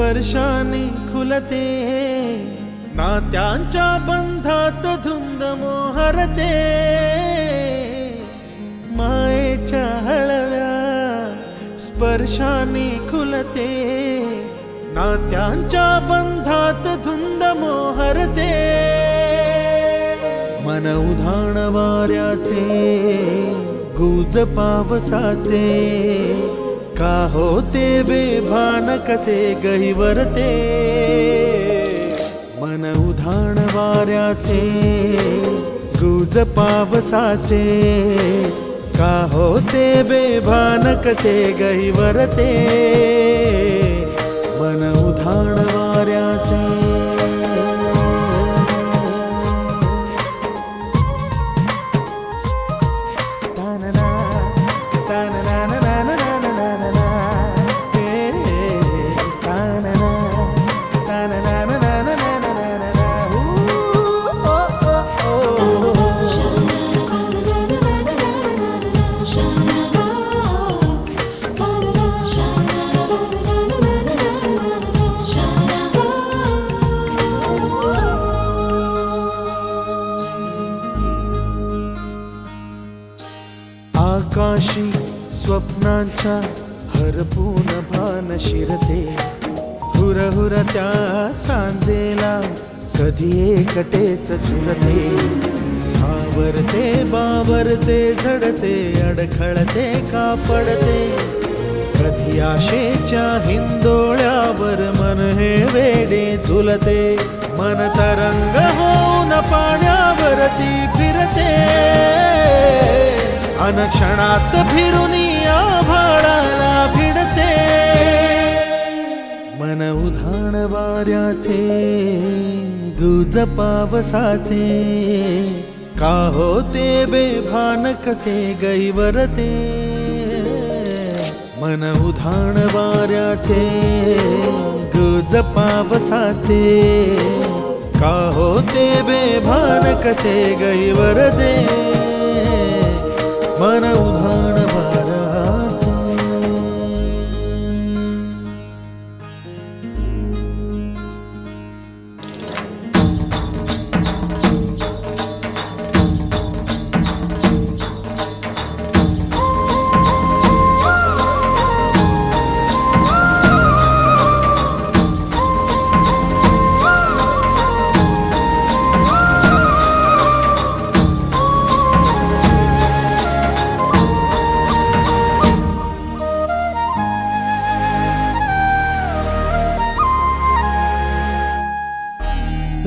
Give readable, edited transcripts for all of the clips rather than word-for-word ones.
स्पर्शाने खुलते, नात्यांच्या बंधात धुंद मोहरते, मायेच्या हळव्या स्पर्शाने खुलते, नात्यांच्या बंधात धुंद मोहरते, मन उधाण वाऱ्याचे गुज पावसाचे, का होते बेभान कसे गहिवरते, मन उधाण वाऱ्याचे गुज पावसाचे, का होते बेभान कसे गहिवरते, मन उधाण वाऱ्याचे. आकाशी स्वप्नांच्या हरपून भान शिरते, हुरहुर त्या सांजेला कधी एकटेच झुलते, सावरते बावरते झडते, अडखळते का पडते, कधी आशेच्या हिंदोळ्यावर मन हे वेडे झुलते, मन तरंग होऊन पाण्यावरती फिरते, अनक्षणात फिरुनी आभाळाला भिडते, मन उधाण वाऱ्याचे गुज पावसाचे, का होते बेभान कसे गहिवरते, मन उधाण वाऱ्याचे गुज पावसाचे, का होते बेभान कसे गहिवरते, मन उधाण वाऱ्याचे.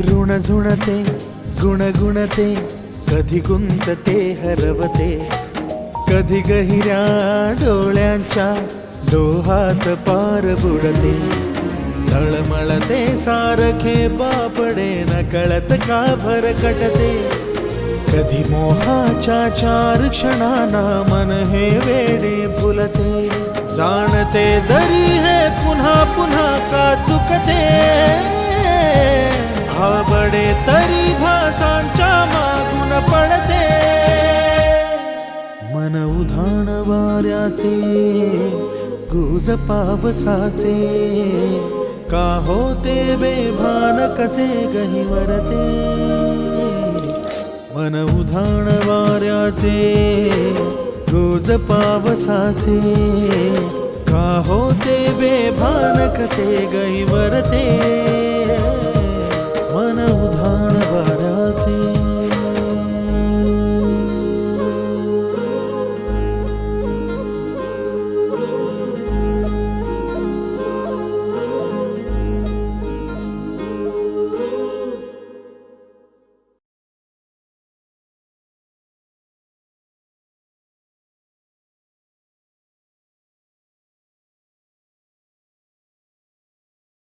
ऋण झुणते गुणगुणते, कधी गुंतते हरवते, कधी गहिऱ्या डोळ्यांच्या डोहात पार बुडते, तळमळते सारखे बापडे नकळत का भरकटते, कधी मोहाच्या चार क्षणांना मन हे वेडे फुलते, जाणते जरी हे पुन्हा पुन्हा का चुकते, भाबडे तरी भासांच्या मागून पडते, मन उधाण वाऱ्याचे गुज पावसाचे, का होते बेभान कसे गहिवरते, मन उधाण वाऱ्याचे गुज पावसाचे, का होते बेभान कसे गहिवरते.